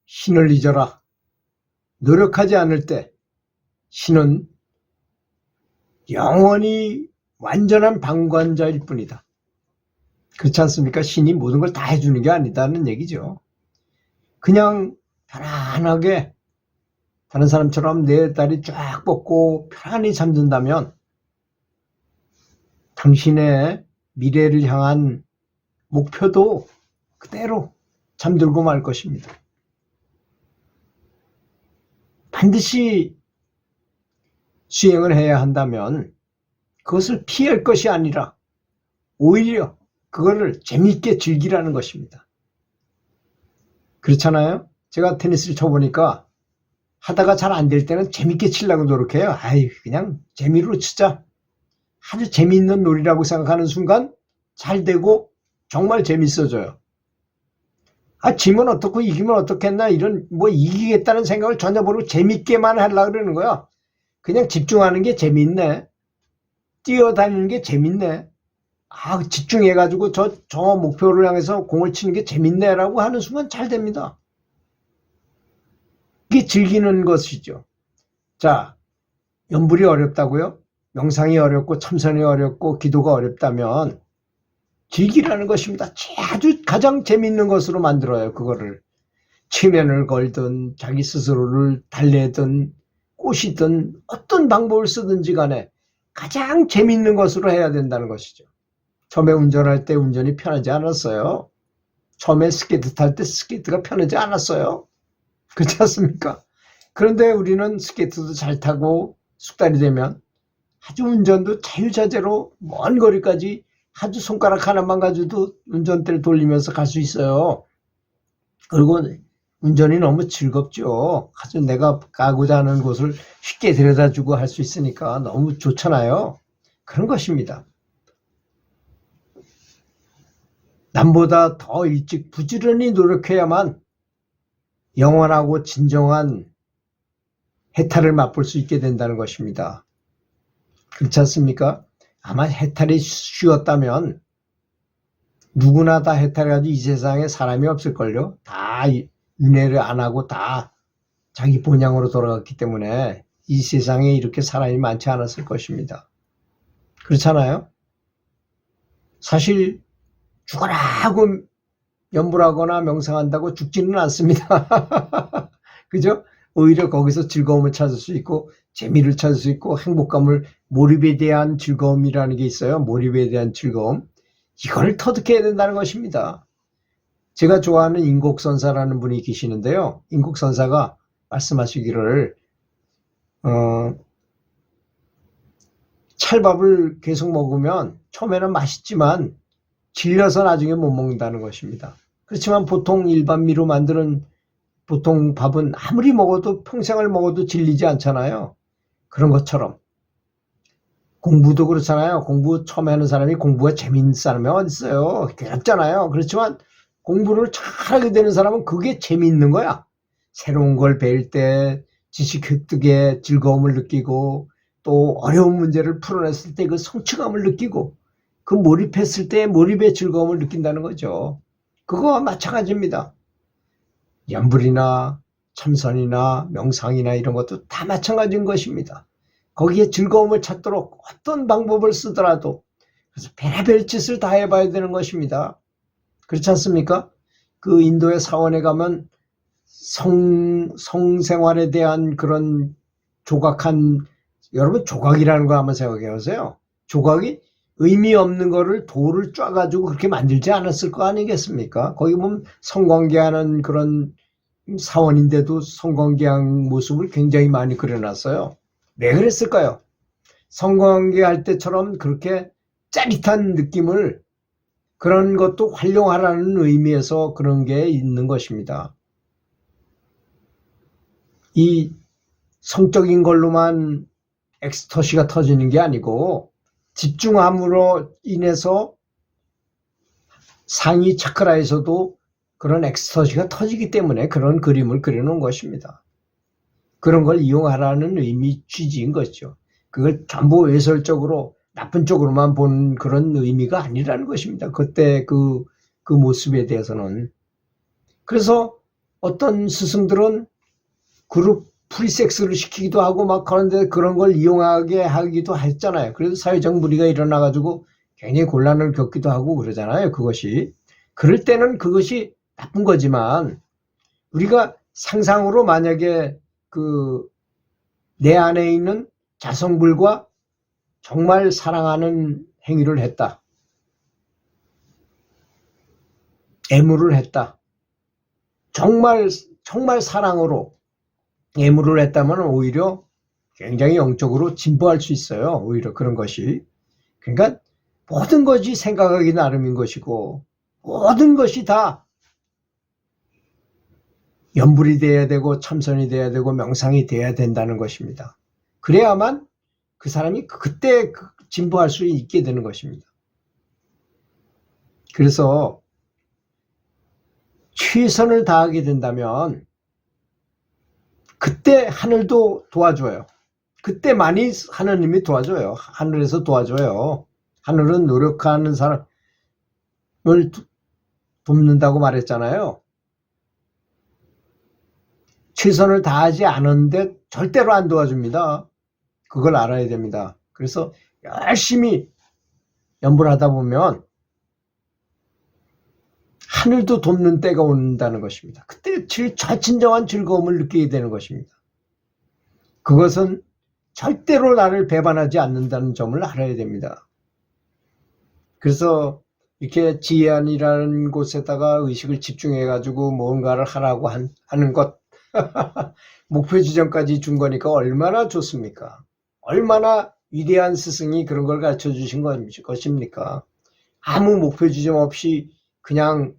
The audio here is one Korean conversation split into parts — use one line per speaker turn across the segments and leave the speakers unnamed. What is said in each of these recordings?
신을 잊어라. 노력하지 않을 때 신은 영원히 완전한 방관자일 뿐이다. 그렇지 않습니까? 신이 모든 걸 다 해주는 게 아니다는 얘기죠. 그냥 편안하게 다른 사람처럼 내 다리 쫙 뻗고 편안히 잠든다면 당신의 미래를 향한 목표도 그대로 잠들고 말 것입니다. 반드시 수행을 해야 한다면 그것을 피할 것이 아니라 오히려 그거를 재미있게 즐기라는 것입니다. 그렇잖아요? 제가 테니스를 쳐보니까 하다가 잘 안 될 때는 재밌게 치려고 노력해요. 아이, 그냥 재미로 치자. 아주 재미있는 놀이라고 생각하는 순간 잘 되고 정말 재밌어져요. 아, 지면 어떻고 이기면 어떻겠나 이런 이기겠다는 생각을 전혀 모르고 재밌게만 하려고 그러는 거야. 그냥 집중하는 게 재밌네. 뛰어다니는 게 재밌네. 아, 집중해가지고 저 목표를 향해서 공을 치는 게 재밌네라고 하는 순간 잘 됩니다. 이게 즐기는 것이죠. 자, 염불이 어렵다고요? 명상이 어렵고 참선이 어렵고 기도가 어렵다면 즐기라는 것입니다. 아주 가장 재밌는 것으로 만들어요. 그거를 체면을 걸든 자기 스스로를 달래든 꼬시든 어떤 방법을 쓰든지 간에 가장 재밌는 것으로 해야 된다는 것이죠. 처음에 운전할 때 운전이 편하지 않았어요. 처음에 스케이트 탈 때 스케이트가 편하지 않았어요. 그렇지 않습니까? 그런데 우리는 스케이트도 잘 타고 숙달이 되면 아주 운전도 자유자재로 먼 거리까지 아주 손가락 하나만 가지고도 운전대를 돌리면서 갈 수 있어요. 그리고 운전이 너무 즐겁죠. 아주 내가 가고자 하는 곳을 쉽게 데려다주고 할 수 있으니까 너무 좋잖아요. 그런 것입니다. 남보다 더 일찍 부지런히 노력해야만 영원하고 진정한 해탈을 맛볼 수 있게 된다는 것입니다. 그렇지 않습니까? 아마 해탈이 쉬웠다면 누구나 다 해탈해가지고 이 세상에 사람이 없을걸요. 다 윤회를 안 하고 다 자기 본향으로 돌아갔기 때문에 이 세상에 이렇게 사람이 많지 않았을 것입니다. 그렇잖아요? 사실 죽어라 하고 염불하거나 명상한다고 죽지는 않습니다. 그죠? 오히려 거기서 즐거움을 찾을 수 있고 재미를 찾을 수 있고 행복감을, 몰입에 대한 즐거움이라는 게 있어요. 몰입에 대한 즐거움. 이걸 터득해야 된다는 것입니다. 제가 좋아하는 인곡선사라는 분이 계시는데요. 인곡선사가 말씀하시기를 찰밥을 계속 먹으면 처음에는 맛있지만 질려서 나중에 못 먹는다는 것입니다. 그렇지만 보통 일반미로 만드는 보통 밥은 아무리 먹어도 평생을 먹어도 질리지 않잖아요. 그런 것처럼 공부도 그렇잖아요. 공부 처음 하는 사람이 공부가 재밌는 사람이 어디 있어요. 괴롭잖아요. 그렇지만 공부를 잘하게 되는 사람은 그게 재밌는 거야. 새로운 걸 배울 때 지식 획득에 즐거움을 느끼고 또 어려운 문제를 풀어냈을 때 그 성취감을 느끼고 그 몰입했을 때 몰입의 즐거움을 느낀다는 거죠. 그거와 마찬가지입니다. 염불이나 참선이나 명상이나 이런 것도 다 마찬가지인 것입니다. 거기에 즐거움을 찾도록 어떤 방법을 쓰더라도 그래서 별의별 짓을 다 해봐야 되는 것입니다. 그렇지 않습니까? 그 인도의 사원에 가면 성생활에 대한 그런 조각한, 여러분 조각이라는 거 한번 생각해 보세요. 조각이 의미 없는 거를 돌을 쪄가지고 그렇게 만들지 않았을 거 아니겠습니까? 거기 보면 성관계하는 그런 사원인데도 성관계한 모습을 굉장히 많이 그려놨어요. 왜 그랬을까요? 성관계할 때처럼 그렇게 짜릿한 느낌을, 그런 것도 활용하라는 의미에서 그런 게 있는 것입니다. 이 성적인 걸로만 엑스터시가 터지는 게 아니고 집중함으로 인해서 상위 차크라에서도 그런 엑스터시가 터지기 때문에 그런 그림을 그려놓은 것입니다. 그런 걸 이용하라는 의미 취지인 거죠. 그걸 전부 외설적으로 나쁜 쪽으로만 보는 그런 의미가 아니라는 것입니다. 그때 그 모습에 대해서는. 그래서 어떤 스승들은 그룹 프리섹스를 시키기도 하고 막 그런데 그런 걸 이용하게 하기도 했잖아요. 그래서 사회적 무리가 일어나가지고 굉장히 곤란을 겪기도 하고 그러잖아요. 그것이. 그럴 때는 그것이 나쁜 거지만 우리가 상상으로 만약에 내 안에 있는 자성불과 정말 사랑하는 행위를 했다. 애무를 했다. 정말 사랑으로 애무를 했다면 오히려 굉장히 영적으로 진보할 수 있어요. 오히려 그런 것이. 그러니까 모든 것이 생각하기 나름인 것이고 모든 것이 다 염불이 돼야 되고 참선이 돼야 되고 명상이 돼야 된다는 것입니다. 그래야만 그 사람이 그때 진보할 수 있게 되는 것입니다. 그래서 최선을 다하게 된다면 그때 하늘도 도와줘요. 그때 많이 하느님이 도와줘요. 하늘에서 도와줘요. 하늘은 노력하는 사람을 돕는다고 말했잖아요. 최선을 다하지 않은데 절대로 안 도와줍니다. 그걸 알아야 됩니다. 그래서 열심히 연불 하다 보면 하늘도 돕는 때가 온다는 것입니다. 그때 진정한 즐거움을 느끼게 되는 것입니다. 그것은 절대로 나를 배반하지 않는다는 점을 알아야 됩니다. 그래서 이렇게 지혜안이라는 곳에다가 의식을 집중해가지고 뭔가를 하라고 하는 것 목표 지점까지 준 거니까 얼마나 좋습니까? 얼마나 위대한 스승이 그런 걸 가르쳐 주신 것입니까? 아무 목표 지점 없이 그냥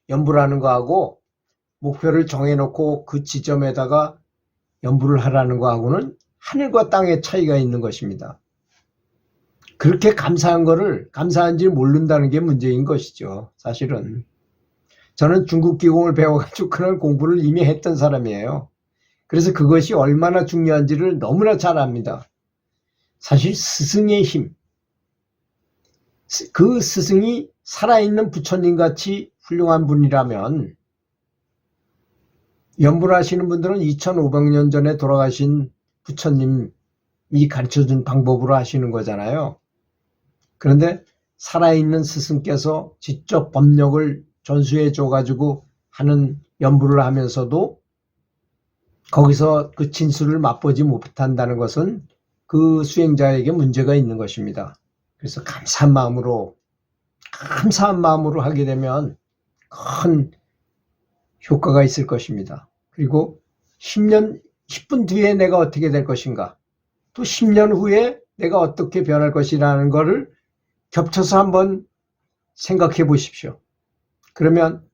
연불하는 거하고 목표를 정해놓고 그 지점에다가 연불을 하라는 거하고는 하늘과 땅의 차이가 있는 것입니다. 그렇게 감사한지 모른다는 게 문제인 것이죠. 사실은. 저는 중국 기공을 배워가지고 그런 공부를 이미 했던 사람이에요. 그래서 그것이 얼마나 중요한지를 너무나 잘 압니다. 사실 스승의 힘, 그 스승이 살아있는 부처님같이 훌륭한 분이라면 연불하시는 분들은 2500년 전에 돌아가신 부처님이 가르쳐준 방법으로 하시는 거잖아요. 그런데 살아있는 스승께서 직접 법력을 전수해 줘가지고 하는 연불을 하면서도 거기서 그 진수를 맛보지 못한다는 것은 그 수행자에게 문제가 있는 것입니다. 그래서 감사한 마음으로 하게 되면 큰 효과가 있을 것입니다. 그리고 10분 뒤에 내가 어떻게 될 것인가, 또 10년 후에 내가 어떻게 변할 것이라는 것을 겹쳐서 한번 생각해 보십시오. 그러면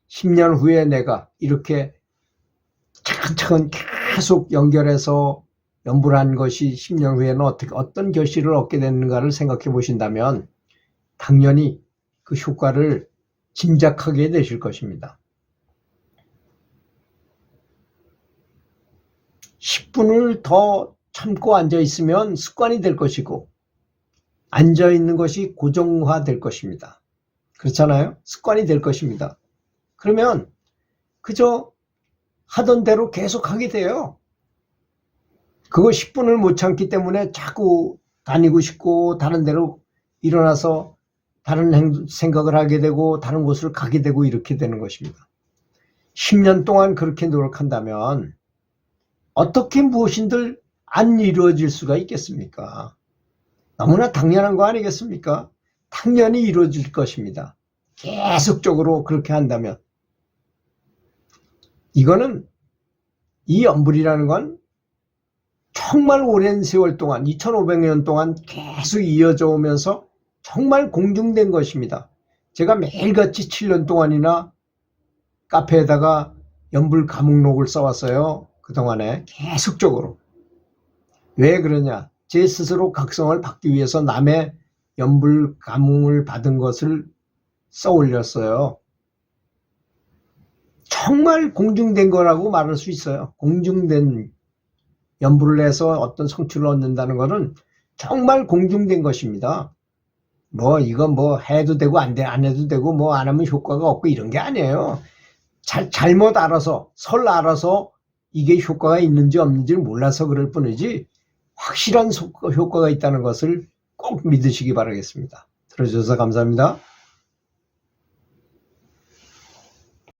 10년 후에 내가 이렇게 차근차근 계속 연결해서 연불한 것이 10년 후에는 어떤 결실을 얻게 되는가를 생각해 보신다면 당연히 그 효과를 짐작하게 되실 것입니다. 10분을 더 참고 앉아 있으면 습관이 될 것이고 앉아 있는 것이 고정화될 것입니다. 그렇잖아요? 습관이 될 것입니다. 그러면 그저 하던 대로 계속 하게 돼요. 그거 10분을 못 참기 때문에 자꾸 다니고 싶고 다른 데로 일어나서 다른 생각을 하게 되고 다른 곳을 가게 되고 이렇게 되는 것입니다. 10년 동안 그렇게 노력한다면 어떻게 무엇인들 안 이루어질 수가 있겠습니까? 너무나 당연한 거 아니겠습니까? 당연히 이루어질 것입니다. 계속적으로 그렇게 한다면. 이거는 이 연불이라는 건 정말 오랜 세월 동안 2500년 동안 계속 이어져 오면서 정말 공중된 것입니다. 제가 매일같이 7년 동안이나 카페에다가 연불 감옥록을 써왔어요. 그동안에 계속적으로. 왜 그러냐? 제 스스로 각성을 받기 위해서 남의 연불 감흥을 받은 것을 써 올렸어요. 정말 공중된 거라고 말할 수 있어요. 공중된 연불을 해서 어떤 성취를 얻는다는 것은 정말 공중된 것입니다. 이건 해도 되고 안 해도 되고 안 하면 효과가 없고 이런 게 아니에요. 잘못 알아서, 설 알아서 이게 효과가 있는지 없는지를 몰라서 그럴 뿐이지 확실한 효과가 있다는 것을 꼭 믿으시기 바라겠습니다. 들어주셔서 감사합니다.